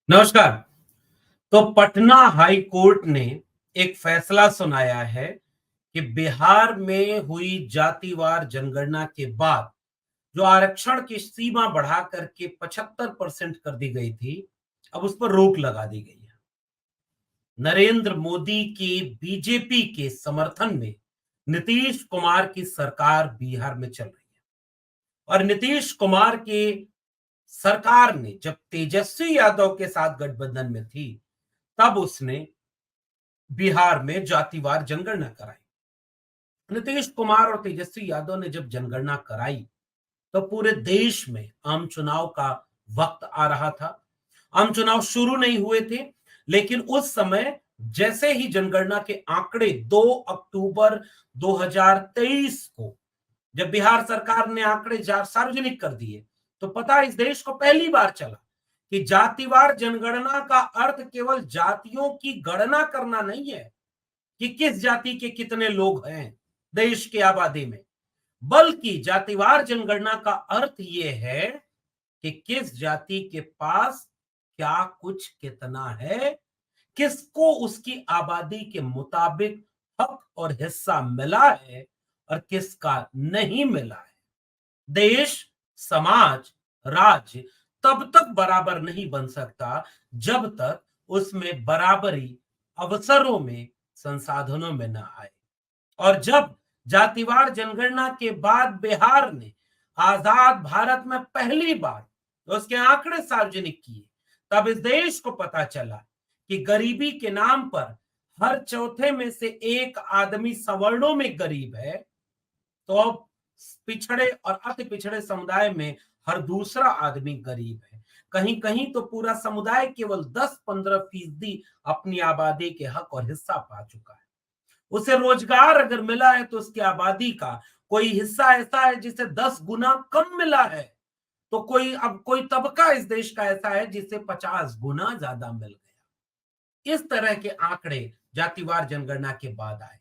नमस्कार। तो Patna high court ने एक फैसला सुनाया है कि बिहार में हुई जातिवार जनगणना के बाद जो आरक्षण की सीमा बढ़ा करके 75% कर दी गई थी, अब उस पर रोक लगा दी गई है। नरेंद्र मोदी की बीजेपी के समर्थन में नीतीश कुमार की सरकार बिहार में चल रही है और नीतीश कुमार की सरकार ने जब तेजस्वी यादव के साथ गठबंधन में थी, तब उसने बिहार में जातिवार जनगणना कराई। नीतीश कुमार और तेजस्वी यादव ने जब जनगणना कराई, तो पूरे देश में आम चुनाव का वक्त आ रहा था। आम चुनाव शुरू नहीं हुए थे, लेकिन उस समय जैसे ही जनगणना के आंकड़े 2 अक्टूबर 2023 को जब बिहार सरकार ने आंकड़े सार्वजनिक कर दिए, तो पता इस देश को पहली बार चला कि जातिवार जनगणना का अर्थ केवल जातियों की गणना करना नहीं है कि किस जाति के कितने लोग हैं देश की आबादी में, बल्कि जातिवार जनगणना का अर्थ यह है कि किस जाति के पास क्या कुछ कितना है, किसको उसकी आबादी के मुताबिक हक और हिस्सा मिला है और किसका नहीं मिला है। देश, समाज, राज्य तब तक बराबर नहीं बन सकता जब तक उसमें बराबरी अवसरों में, संसाधनों में ना आए। और जब जातिवार जनगणना के बाद बिहार ने आजाद भारत में पहली बार उसके आंकड़े सार्वजनिक किए, तब इस देश को पता चला कि गरीबी के नाम पर हर चौथे में से एक आदमी सवर्णों में गरीब है, तो अब पिछड़े और अति पिछड़े समुदाय में हर दूसरा आदमी गरीब है। कहीं कहीं तो पूरा समुदाय केवल 10-15% अपनी आबादी के हक और हिस्सा पा चुका है। उसे रोजगार अगर मिला है तो उसकी आबादी का कोई हिस्सा ऐसा है जिसे 10 गुना कम मिला है, तो कोई तबका इस देश का ऐसा है जिसे 50 गुना ज्यादा मिल गया। इस तरह के आंकड़े जातिवार जनगणना के बाद आए।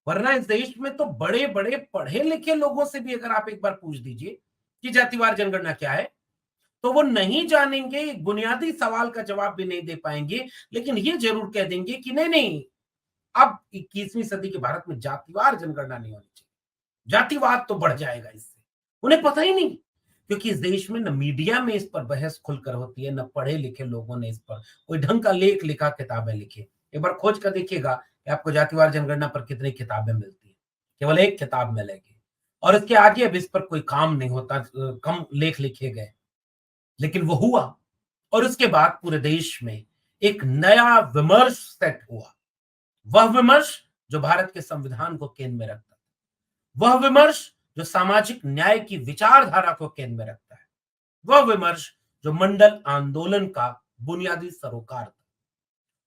वरना इस देश में तो बड़े बड़े पढ़े लिखे लोगों से भी अगर आप एक बार पूछ दीजिए कि जातिवार जनगणना क्या है, तो वो नहीं जानेंगे, एक बुनियादी सवाल का जवाब भी नहीं दे पाएंगे, लेकिन ये जरूर कह देंगे कि नहीं नहीं, अब 21वीं सदी के भारत में जातिवार जनगणना नहीं होनी चाहिए, जातिवाद तो बढ़ जाएगा इससे। उन्हें पता ही नहीं, क्योंकि इस देश में न मीडिया में इस पर बहस खुलकर होती है, न पढ़े लिखे लोगों ने इस पर कोई ढंग का लेख लिखा, किताबें लिखी। एक बार खोज कर देखिएगा कि आपको जातिवार जनगणना पर कितनी किताबें मिलती है। केवल एक किताब मिलेगी और इसके आगे अब इस पर कोई काम नहीं होता, कम लेख लिखे गए। लेकिन वो हुआ और उसके बाद पूरे देश में एक नया विमर्श सेट हुआ। वह विमर्श जो भारत के संविधान को केंद्र में रखता है, वह विमर्श जो सामाजिक न्याय की विचारधारा को केंद्र में रखता है, वह विमर्श जो मंडल आंदोलन का बुनियादी सरोकार था।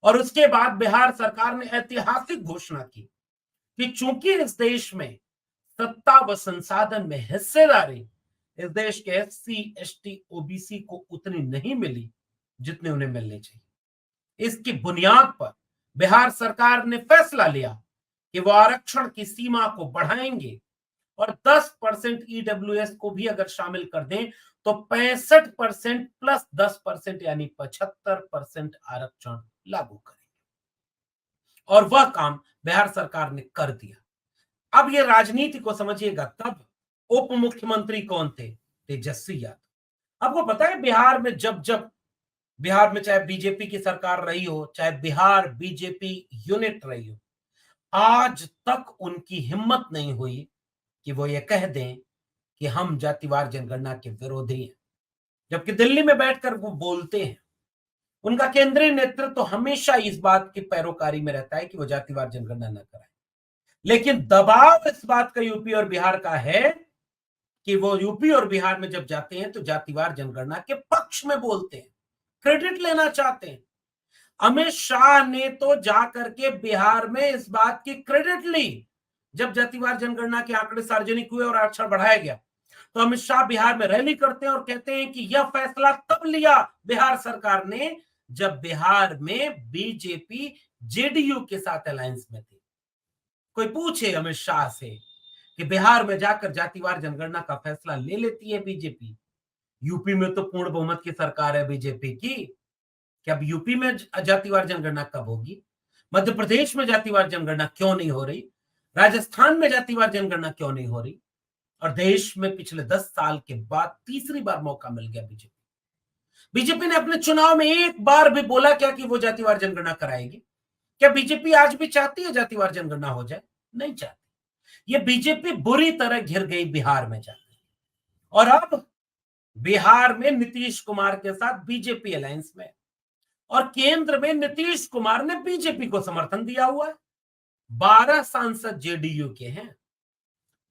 और उसके बाद बिहार सरकार ने ऐतिहासिक घोषणा की कि चूंकि इस देश में सत्ता व संसाधन में हिस्सेदारी इस देश के एससी, एसटी, ओबीसी को उतनी नहीं मिली जितने उन्हें मिलने चाहिए, इसकी बुनियाद पर बिहार सरकार ने फैसला लिया कि वो आरक्षण की सीमा को बढ़ाएंगे और 10% ईडब्ल्यूएस को भी अगर शामिल कर दें तो 65% प्लस 10% यानी 75% आरक्षण लागू करेंगे। और वह काम बिहार सरकार ने कर दिया। अब ये राजनीति को समझिएगा, तब उप मुख्यमंत्री कौन थे? तेजस्वी यादव। आपको पता है बिहार में जब जब बिहार में चाहे बीजेपी की सरकार रही हो, चाहे बिहार बीजेपी यूनिट रही हो, आज तक उनकी हिम्मत नहीं हुई कि वो ये कह दें कि हम जातिवार जनगणना के विरोधी हैं। जबकि दिल्ली में बैठकर वो बोलते हैं, उनका केंद्रीय नेतृत्व तो हमेशा इस बात की पैरोकारी में रहता है कि वो जातिवार जनगणना न कराए। लेकिन दबाव इस बात का यूपी और बिहार का है कि वो यूपी और बिहार में जब जाते हैं तो जातिवार जनगणना के पक्ष में बोलते हैं, क्रेडिट लेना चाहते हैं। अमित शाह ने तो जाकर के बिहार में इस बात की क्रेडिट ली। जब जातिवार जनगणना के आंकड़े सार्वजनिक हुए और आरक्षण बढ़ाया गया, तो अमित शाह बिहार में रैली करते हैं और कहते हैं कि यह फैसला तब लिया बिहार सरकार ने जब बिहार में बीजेपी जेडीयू के साथ अलायंस में थी। कोई पूछे अमित शाह से कि बिहार में जाकर जातिवार जनगणना का फैसला ले लेती है बीजेपी, यूपी में तो पूर्ण बहुमत की सरकार है बीजेपी की, कि अब यूपी में जातिवार जनगणना कब होगी, मध्य प्रदेश में जातिवार जनगणना क्यों नहीं हो रही, राजस्थान में जातिवार जनगणना क्यों नहीं हो रही, और देश में पिछले 10 साल के बाद तीसरी बार मौका मिल गया बीजेपी। बीजेपी ने अपने चुनाव में एक बार भी बोला क्या कि वो जातिवार जनगणना कराएगी? क्या बीजेपी आज भी चाहती है जातिवार जनगणना हो जाए? नहीं चाहती। ये बीजेपी बुरी तरह घिर गई बिहार में जाकर, और अब बिहार में नीतीश कुमार के साथ बीजेपी अलायंस में, और केंद्र में नीतीश कुमार ने बीजेपी को समर्थन दिया हुआ है। 12 सांसद जेडीयू के हैं।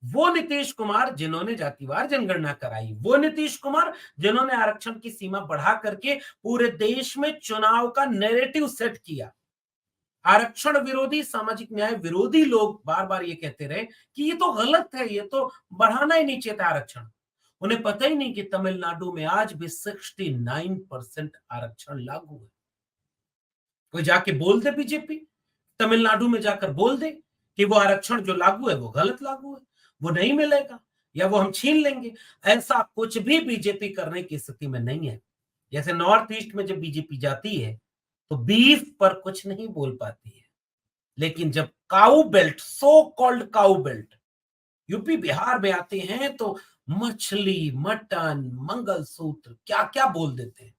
वो नीतीश कुमार जिन्होंने जातिवार जनगणना कराई, वो नीतीश कुमार जिन्होंने आरक्षण की सीमा बढ़ा करके पूरे देश में चुनाव का नैरेटिव सेट किया। आरक्षण विरोधी, सामाजिक न्याय विरोधी लोग बार बार ये कहते रहे कि ये तो गलत है, ये तो बढ़ाना ही नहीं चाहिए था आरक्षण। उन्हें पता ही नहीं कि तमिलनाडु में आज भी 69% आरक्षण लागू है। कोई जाके बोल दे बीजेपी, तमिलनाडु में जाकर बोल दे कि वो आरक्षण जो लागू है वो गलत लागू है, वो नहीं मिलेगा, या वो हम छीन लेंगे। ऐसा कुछ भी बीजेपी करने की स्थिति में नहीं है। जैसे नॉर्थ ईस्ट में जब बीजेपी जाती है तो बीफ पर कुछ नहीं बोल पाती है, लेकिन जब काऊ बेल्ट, सो कॉल्ड काऊ बेल्ट यूपी बिहार में आते हैं तो मछली, मटन, मंगलसूत्र क्या क्या बोल देते हैं।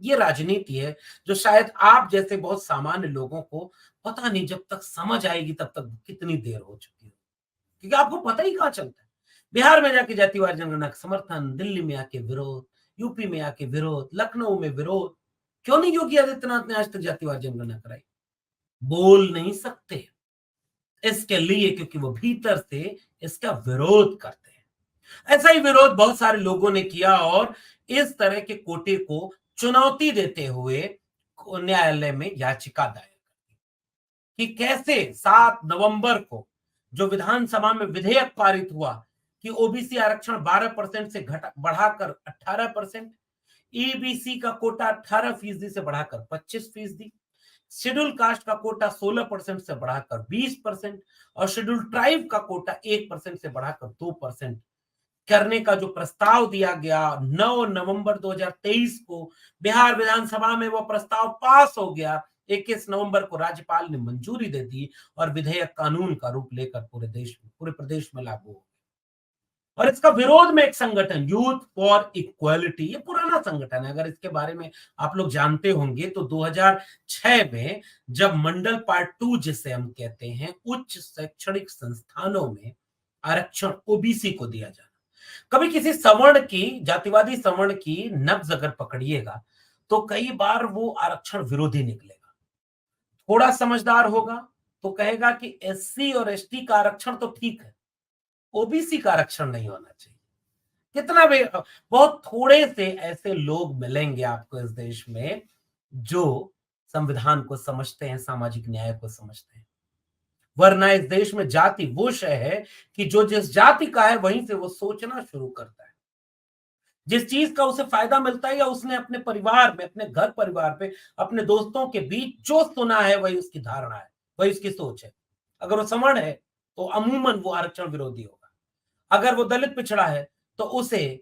ये राजनीति है जो शायद आप जैसे बहुत सामान्य लोगों को पता नहीं, जब तक समझ आएगी तब तक कितनी देर हो चुकी है, क्योंकि आपको पता ही कहाँ चलता है। बिहार में जाके जातिवार जनगणना का समर्थन, दिल्ली में आके विरोध, यूपी में आके विरोध, लखनऊ में विरोध। क्यों नहीं योगी आदित्यनाथ ने आज तक जातिवार जनगणना कराई? बोल नहीं सकते इसके लिए, क्योंकि वो भीतर से इसका विरोध करते हैं। ऐसा ही विरोध बहुत सारे लोगों ने किया, और इस तरह के कोटे को चुनौती देते हुए न्यायालय में याचिका दायर कि कैसे 7 नवंबर को जो विधानसभा में विधेयक पारित हुआ कि ओबीसी आरक्षण 12% से घटा बढ़ाकर 18%, ईबीसी का कोटा 18% से बढ़ाकर 25%, शेड्यूल कास्ट का कोटा 16% से बढ़ाकर 20%, और शेड्यूल ट्राइब का कोटा 1% से बढ़ाकर 2% करने का जो प्रस्ताव दिया गया 9 नवंबर 2023 को बिहार विधानसभा में, वो प्रस्ताव पास हो गया। 21 नवंबर को राज्यपाल ने मंजूरी दे दी और विधेयक कानून का रूप लेकर पूरे प्रदेश में लागू हो गया। और इसका विरोध में एक संगठन यूथ फॉर इक्वालिटी, ये पुराना संगठन है, अगर इसके बारे में आप लोग जानते होंगे तो 2006 में जब मंडल पार्ट 2 जिसे हम कहते हैं, उच्च शैक्षणिक संस्थानों में आरक्षण ओबीसी को दिया जाना, कभी किसी सवर्ण की, जातिवादी सवर्ण की नब्ज अगर पकड़िएगा तो कई बार वो आरक्षण विरोधी निकलेगा। थोड़ा समझदार होगा तो कहेगा कि एससी और एसटी का आरक्षण तो ठीक है, ओबीसी का आरक्षण नहीं होना चाहिए। कितना भी, बहुत थोड़े से ऐसे लोग मिलेंगे आपको इस देश में जो संविधान को समझते हैं, सामाजिक न्याय को समझते हैं। वरना इस देश में जाति वो शय है कि जो जिस जाति का है वहीं से वो सोचना शुरू करता है। जिस चीज का उसे फायदा मिलता है या उसने अपने परिवार में, अपने घर परिवार पे, अपने दोस्तों के बीच जो सुना है वही उसकी धारणा है, वही उसकी सोच है। अगर वो सवर्ण है तो अमूमन वो आरक्षण विरोधी होगा। अगर वो दलित पिछड़ा है तो उसे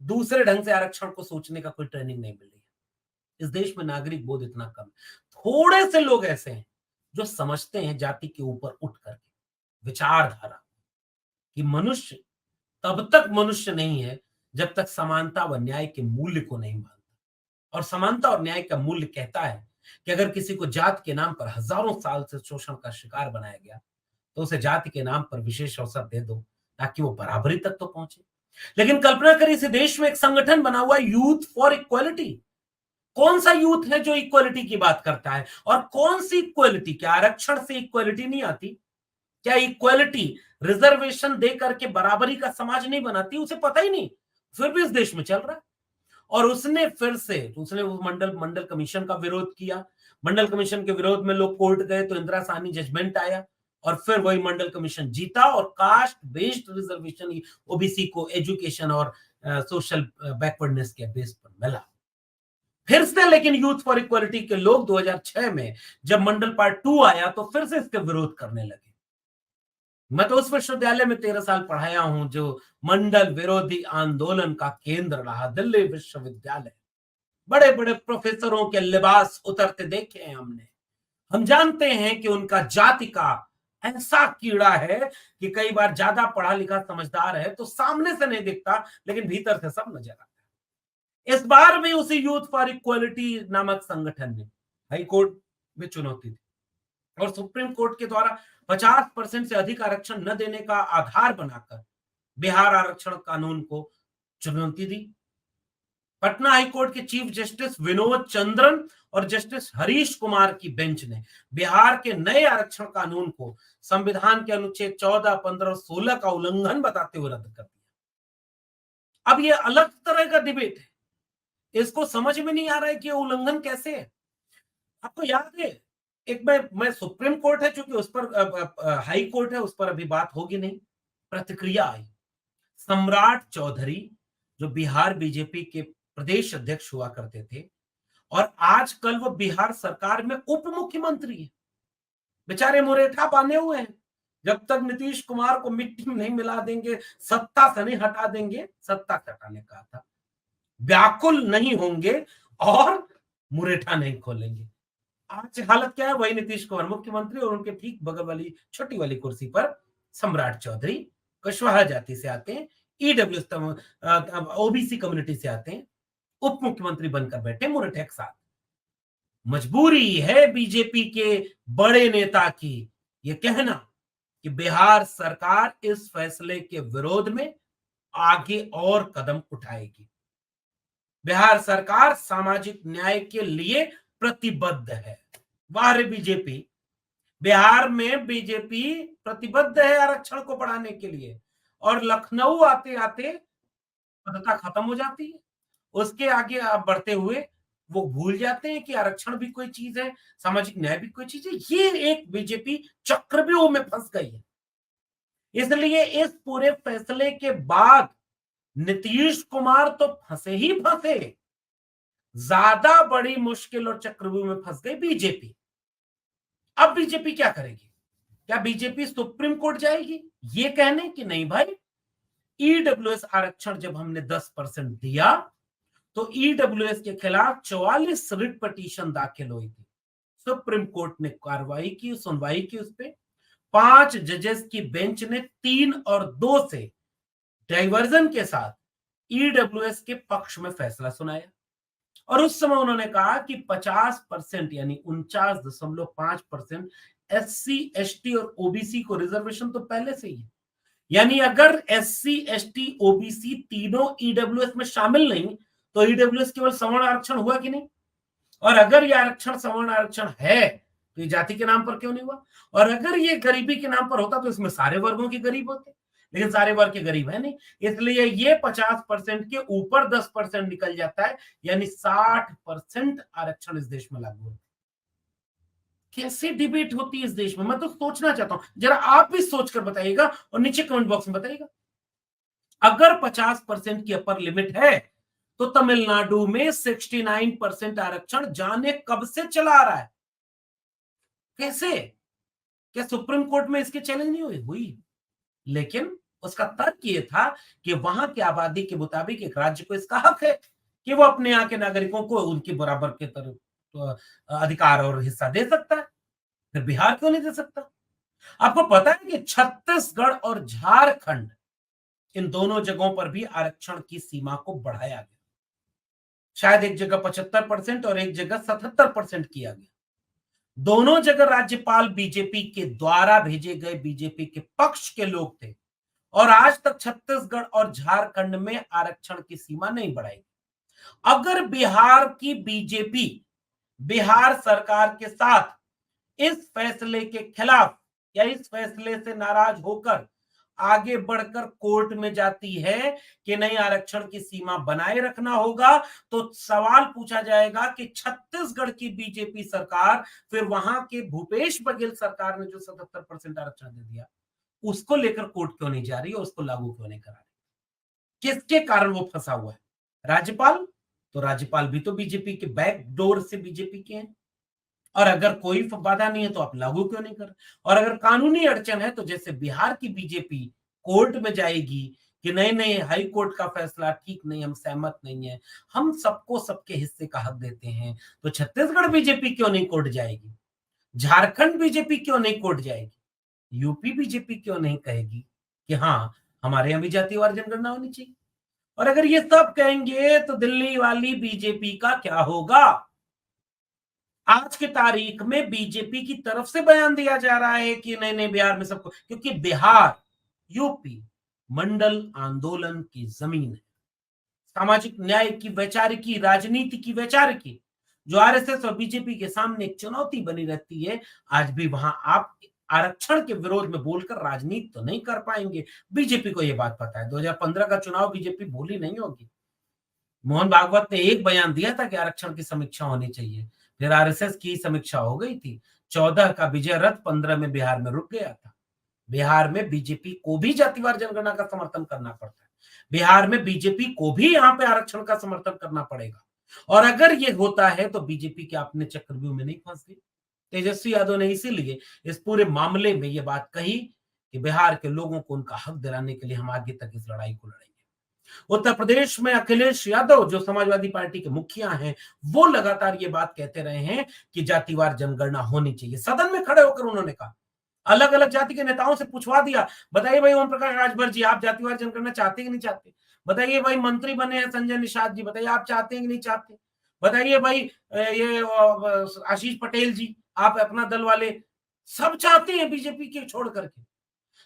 दूसरे ढंग से आरक्षण को सोचने का कोई ट्रेनिंग नहीं मिल रही है। इस देश में नागरिक बोध इतना कम है। थोड़े से लोग ऐसे हैं जो समझते हैं जाति के ऊपर उठ करके विचारधारा कि मनुष्य तब तक मनुष्य नहीं है जब तक समानता व न्याय के मूल्य को नहीं मानता। और समानता और न्याय का मूल्य कहता है कि अगर किसी को जात के नाम पर हजारों साल से शोषण का शिकार बनाया गया तो उसे जाति के नाम पर विशेष अवसर दे दो ताकि वो बराबरी तक तो पहुंचे। लेकिन कल्पना करिए इस देश में एक संगठन बना हुआ है यूथ फॉर इक्वालिटी। कौन सा यूथ है जो इक्वालिटी की बात करता है? और कौन सी इक्वालिटी? क्या आरक्षण से इक्वालिटी नहीं आती? क्या इक्वालिटी रिजर्वेशन दे करके बराबरी का समाज नहीं बनाती? उसे पता ही नहीं, फिर भी इस देश में चल रहा है। और उसने फिर से उसने उस मंडल कमीशन का विरोध किया। मंडल कमीशन के विरोध में लोग कोर्ट गए तो इंदिरा साहनी जजमेंट आया और फिर वही मंडल कमीशन जीता और कास्ट बेस्ड रिजर्वेशन ओबीसी को एजुकेशन और सोशल बैकवर्डनेस के बेस पर मिला। फिर से लेकिन यूथ फॉर इक्वालिटी के लोग 2006 में जब मंडल पार्ट 2 आया तो फिर से इसका विरोध करने लगे। मैं तो उस विश्वविद्यालय में 13 साल पढ़ाया हूं जो मंडल विरोधी आंदोलन का केंद्र रहा, दिल्ली विश्वविद्यालय। बड़े बड़े प्रोफेसरों के लिबास उतरते देखे हैं हमने। हम जानते हैं कि उनका जाति का ऐसा कीड़ा है कि कई बार ज्यादा पढ़ा लिखा समझदार है तो सामने से नहीं दिखता, लेकिन भीतर से सब नजर आता है। इस बार भी उसी यूथ फॉर इक्वलिटी नामक संगठन ने हाई कोर्ट में चुनौती दी और सुप्रीम कोर्ट के द्वारा 50% से अधिक आरक्षण न देने का आधार बनाकर बिहार आरक्षण कानून को चुनौती दी। पटना हाईकोर्ट के चीफ जस्टिस विनोद चंद्रन और जस्टिस हरीश कुमार की बेंच ने बिहार के नए आरक्षण कानून को संविधान के अनुच्छेद 14, 15 और 16 का उल्लंघन बताते हुए रद्द कर दिया। अब ये अलग तरह का डिबेट है, इसको समझ में नहीं आ रहा है कि ये उल्लंघन कैसे है। आपको याद है, एक मैं सुप्रीम कोर्ट है चूंकि उस पर हाई कोर्ट है, उस पर अभी बात होगी नहीं, प्रतिक्रिया आई। सम्राट चौधरी जो बिहार बीजेपी के प्रदेश अध्यक्ष हुआ करते थे और आजकल वो बिहार सरकार में उप मुख्यमंत्री है, बेचारे मुरेठा बांधे हुए हैं। जब तक नीतीश कुमार को मिट्टी में नहीं मिला देंगे, सत्ता से नहीं हटा देंगे, सत्ता से हटाने का था, व्याकुल नहीं होंगे और मुरेठा नहीं खोलेंगे। आज हालत क्या है, वही नीतीश कुमार मुख्यमंत्री और उनके ठीक बगल वाली छोटी वाली कुर्सी पर सम्राट चौधरी कुशवाहा जाति से आते हैं, ईडब्ल्यू ओबीसी कम्युनिटी से आते हैं, उप मुख्यमंत्री बनकर बैठे मुरेठा के साथ। मजबूरी है बीजेपी के बड़े नेता की यह कहना कि बिहार सरकार इस फैसले के विरोध में आगे और कदम उठाएगी। बिहार सरकार सामाजिक न्याय के लिए प्रतिबद्ध है। वाह रे बीजेपी, बिहार में बीजेपी प्रतिबद्ध है आरक्षण को बढ़ाने के लिए, और लखनऊ आते आते पदता खत्म हो जाती है। उसके आगे आप बढ़ते हुए वो भूल जाते हैं कि आरक्षण भी कोई चीज है, सामाजिक न्याय भी कोई चीज है। ये एक बीजेपी चक्रव्यूह में फंस गई है। इसलिए इस पूरे फैसले के बाद नीतीश कुमार तो फंसे ही फंसे, ज्यादा बड़ी मुश्किल और चक्रव्यूह में फंस गई बीजेपी। अब बीजेपी क्या करेगी? क्या बीजेपी सुप्रीम कोर्ट जाएगी ये कहने कि नहीं भाई, ईडब्ल्यूएस आरक्षण जब हमने 10% दिया तो ईडब्ल्यूएस के खिलाफ 44 रिट पिटीशन दाखिल हुई थी। सुप्रीम कोर्ट ने कार्रवाई की, सुनवाई की उस पर। 5 जजेस की बेंच ने 3 और 2 से डाइवर्जन के साथ ईडब्ल्यूएस के पक्ष में फैसला सुनाया और उस समय उन्होंने कहा कि 50% यानी 49.5% एससी, एसटी और ओबीसी को रिजर्वेशन तो पहले से ही है। यानी अगर एससी, एसटी, ओबीसी तीनों ईडब्ल्यूएस में शामिल नहीं तो ईडब्ल्यूएस केवल सवर्ण आरक्षण हुआ कि नहीं? और अगर ये आरक्षण सवर्ण आरक्षण है तो ये जाति के नाम पर क्यों नहीं हुआ? और अगर ये गरीबी के नाम पर होता तो इसमें सारे वर्गों के गरीब होते, लेकिन सारे वर्ग के गरीब है नहीं। इसलिए ये 50% के ऊपर 10% निकल जाता है, यानी 60% आरक्षण इस देश में लागू होता है। कैसे डिबेट होती है इस देश में, मैं तो सोचना चाहता हूं। जरा आप भी सोचकर बताइएगा और नीचे कमेंट बॉक्स में बताइएगा। अगर 50% की अपर लिमिट है तो तमिलनाडु में 69% आरक्षण जाने कब से चला आ रहा है। कैसे? क्या सुप्रीम कोर्ट में इसके चैलेंज नहीं हुई? लेकिन उसका तर्क ये था कि वहां की आबादी के मुताबिक एक राज्य को इसका हक है कि वो अपने यहाँ के नागरिकों को उनके बराबर के तरह अधिकार और हिस्सा दे सकता है, फिर बिहार क्यों नहीं दे सकता? आपको पता है कि छत्तीसगढ़ और झारखंड, इन दोनों जगहों पर भी आरक्षण की सीमा को बढ़ाया गया। शायद एक जगह 75% और एक जगह 77% किया गया। दोनों जगह राज्यपाल बीजेपी के द्वारा भेजे गए बीजेपी के पक्ष के लोग थे और आज तक छत्तीसगढ़ और झारखंड में आरक्षण की सीमा नहीं बढ़ाई। अगर बिहार की बीजेपी बिहार सरकार के साथ इस फैसले के खिलाफ या इस फैसले से नाराज होकर आगे बढ़कर कोर्ट में जाती है कि नहीं आरक्षण की सीमा बनाए रखना होगा, तो सवाल पूछा जाएगा कि छत्तीसगढ़ की बीजेपी सरकार, फिर वहां के भूपेश बघेल सरकार ने जो 77% आरक्षण दे दिया, उसको लेकर कोर्ट क्यों नहीं जा रही है, उसको लागू क्यों नहीं करा रही? किसके कारण वो फंसा हुआ है? राज्यपाल? तो राज्यपाल भी तो बीजेपी के बैक डोर से बीजेपी के हैं। और अगर कोई बाधा नहीं है तो आप लागू क्यों नहीं कर? और अगर कानूनी अड़चन है तो जैसे बिहार की बीजेपी कोर्ट में जाएगी कि नहीं नहीं, हाई कोर्ट का फैसला ठीक नहीं, हम सहमत नहीं है, हम सबको सबके हिस्से का हक देते हैं, तो छत्तीसगढ़ बीजेपी क्यों नहीं कोर्ट जाएगी? झारखंड बीजेपी क्यों नहीं कोर्ट जाएगी? यूपी बीजेपी क्यों नहीं कहेगी कि हाँ, हमारे यहाँ भी जातिवार जनगणना होनी चाहिए? और अगर ये सब कहेंगे तो दिल्ली वाली बीजेपी का क्या होगा? आज की तारीख में बीजेपी की तरफ से बयान दिया जा रहा है कि नहीं नहीं, बिहार में सबको, क्योंकि बिहार, यूपी मंडल आंदोलन की जमीन है। सामाजिक न्याय की वैचारिकी, राजनीति की वैचारिकी, जो आरएसएस और बीजेपी के सामने एक चुनौती बनी रहती है, आज भी वहां आप आरक्षण के विरोध में बोलकर राजनीति तो नहीं कर पाएंगे। बीजेपी को यह बात पता है, 2015 का चुनाव बीजेपी भूली नहीं होगी। मोहन भागवत ने एक बयान दिया था कि आरक्षण की समीक्षा होनी चाहिए, फिर आरएसएस की समीक्षा हो गई थी। 14 का विजय रथ 15 में बिहार में रुक गया था। बिहार में बीजेपी को भी जातिवार जनगणना का समर्थन करना पड़ता है। बिहार में बीजेपी को भी यहाँ पे आरक्षण का समर्थन करना पड़ेगा। और अगर ये होता है तो बीजेपी के अपने चक्रव्यूह में नहीं फंस गई। तेजस्वी यादव ने इसीलिए इस पूरे मामले में ये बात कही कि बिहार के लोगों को उनका हक दिलाने के लिए हम आगे तक इस लड़ाई को लड़ेंगे। उत्तर प्रदेश में अखिलेश यादव, जो समाजवादी पार्टी के मुखिया हैं, वो लगातार ये बात कहते रहे हैं कि जातिवार जनगणना होनी चाहिए। सदन में खड़े होकर उन्होंने कहा, अलग अलग जाति के नेताओं से पूछवा दिया, बताइए भाई ओम प्रकाश राजभर जी, आप जातिवार जनगणना चाहते कि नहीं चाहते? बताइए भाई मंत्री बने हैं संजय निषाद जी, बताइए आप चाहते हैं कि नहीं चाहते? बताइए भाई ये आशीष पटेल जी, आप अपना दल वाले, सब चाहते हैं बीजेपी के छोड़ करके।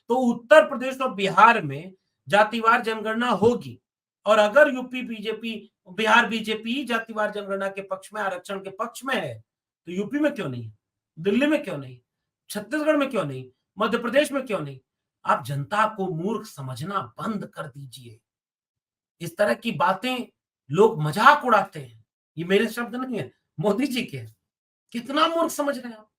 तो उत्तर प्रदेश और बिहार में जातिवार जनगणना होगी। और अगर यूपी बीजेपी, बिहार बीजेपी जातिवार जनगणना के पक्ष में, आरक्षण के पक्ष में है, तो यूपी में क्यों नहीं? दिल्ली में क्यों नहीं? छत्तीसगढ़ में क्यों नहीं? मध्य प्रदेश में क्यों नहीं? आप जनता को मूर्ख समझना बंद कर दीजिए। इस तरह की बातें लोग मजाक उड़ाते हैं। ये मेरे शब्द नहीं है, मोदी जी के हैं। कितना मूर्ख समझ रहे हैं आप?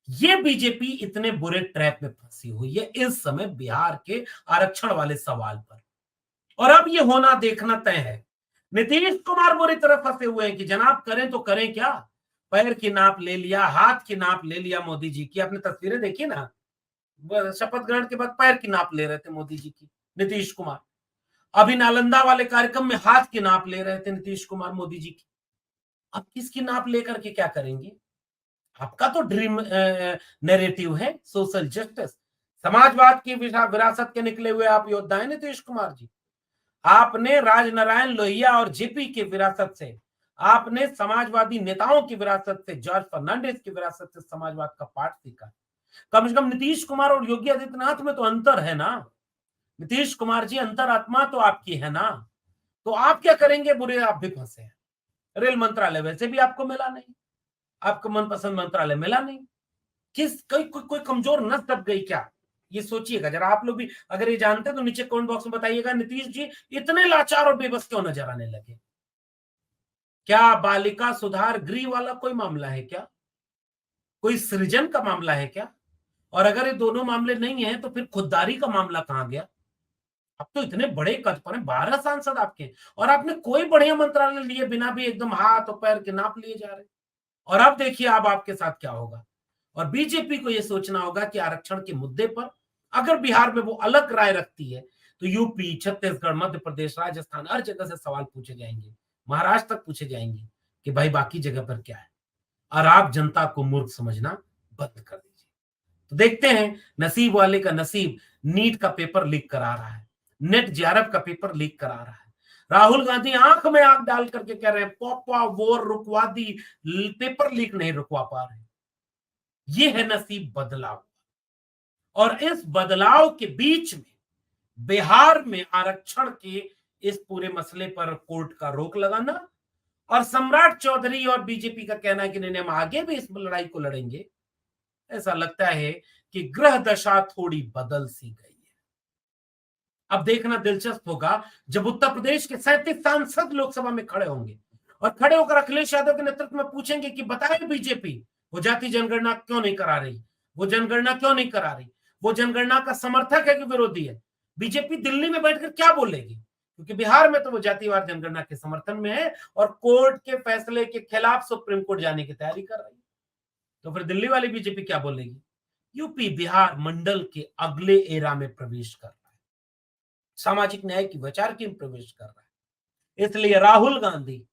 ये बीजेपी इतने बुरे ट्रैप में फंसी हुई है इस समय बिहार के आरक्षण वाले सवाल पर। और अब ये होना देखना तय है। नीतीश कुमार बुरी तरह फंसे हुए हैं कि जनाब करें तो करें क्या? पैर की नाप ले लिया, हाथ की नाप ले लिया मोदी जी की। आपने तस्वीरें देखी ना, शपथ ग्रहण के बाद पैर की नाप ले रहे थे मोदी जी की नीतीश कुमार। अभी नालंदा वाले कार्यक्रम में हाथ की नाप ले रहे थे नीतीश कुमार मोदी जी की। अब किसकी नाप लेकर के क्या करेंगे? आपका तो ड्रीम नैरेटिव है सोशल जस्टिस, समाजवाद की विरासत के निकले हुए आप योद्धा हैं नीतीश कुमार जी। आपने राजनारायण लोहिया और जेपी की विरासत से, आपने समाजवादी नेताओं की विरासत से, जॉर्ज फर्नांडिस की विरासत से समाजवाद का पाठ सीखा। कम से कम नीतीश कुमार और योगी आदित्यनाथ में तो अंतर है ना। नीतीश कुमार जी, अंतरात्मा तो आपकी है ना। तो आप क्या करेंगे? बुरे आप भी फंसे हैं। रेल मंत्रालय वैसे भी आपको मिला नहीं, आपको मनपसंद मंत्रालय मिला नहीं। किस कोई कमजोर नस दब गई क्या? ये सोचिएगा जरा आप लोग भी। अगर ये जानते हैं तो नीचे कमेंट बॉक्स में बताइएगा, नीतीश जी इतने लाचार और बेबस क्यों नजर आने लगे? क्या बालिका सुधार गृह वाला कोई मामला है क्या? कोई सृजन का मामला है क्या? और अगर ये दोनों मामले नहीं है तो फिर खुददारी का मामला कहां गया? अब तो इतने बड़े कद पर हैं, 12 सांसद आपके, और आपने कोई बढ़िया मंत्रालय लिए बिना भी एकदम हाथ और पैर के नाप लिए जा रहे। और अब देखिए अब आपके साथ क्या होगा। और बीजेपी को यह सोचना होगा कि आरक्षण के मुद्दे पर अगर बिहार में वो अलग राय रखती है तो यूपी, छत्तीसगढ़, मध्य प्रदेश, राजस्थान, हर जगह से सवाल पूछे जाएंगे, महाराष्ट्र तक पूछे जाएंगे कि भाई बाकी जगह पर क्या है। और आप जनता को मूर्ख समझना बंद कर दीजिए। तो देखते हैं नसीब वाले का नसीब। नीट का पेपर लीक करा रहा है, नेट जेआरएफ का पेपर लीक करा रहा है। राहुल गांधी आंख में आंख डाल करके कह रहे हैं पॉपा वोर रुकवा दी, पेपर लीक नहीं रुकवा पा रहे। ये है नसीब बदलाव। और इस बदलाव के बीच में बिहार में आरक्षण के इस पूरे मसले पर कोर्ट का रोक लगाना, और सम्राट चौधरी और बीजेपी का कहना है कि नहीं हम आगे भी इस लड़ाई को लड़ेंगे। ऐसा लगता है कि ग्रह दशा थोड़ी बदल सी गई है। अब देखना दिलचस्प होगा जब उत्तर प्रदेश के 37 सांसद लोकसभा में खड़े होंगे और खड़े होकर अखिलेश यादव के नेतृत्व में पूछेंगे कि बताए बीजेपी वो जाति जनगणना क्यों नहीं करा रही, वो जनगणना क्यों नहीं करा रही, वो जनगणना का समर्थक है कि विरोधी है। बीजेपी दिल्ली में बैठकर क्या बोलेगी? क्योंकि बिहार में तो वो जातिवार जनगणना के समर्थन में है और कोर्ट के फैसले के खिलाफ सुप्रीम कोर्ट जाने की तैयारी कर रही है। तो फिर दिल्ली वाली बीजेपी क्या बोलेगी? यूपी बिहार मंडल के अगले एरा में प्रवेश कर रहा है। सामाजिक न्याय की वैचारिक में प्रवेश कर रहा है। इसलिए राहुल गांधी,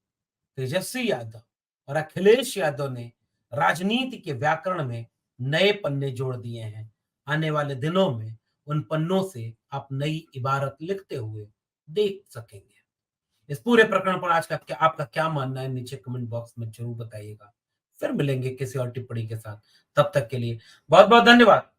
तेजस्वी यादव और अखिलेश यादव ने राजनीति के व्याकरण में नए पन्ने जोड़ दिए हैं। आने वाले दिनों में उन पन्नों से आप नई इबारत लिखते हुए देख सकेंगे। इस पूरे प्रकरण पर आज का आपका क्या मानना है, नीचे कमेंट बॉक्स में जरूर बताइएगा। फिर मिलेंगे किसी और टिप्पणी के साथ। तब तक के लिए बहुत बहुत धन्यवाद।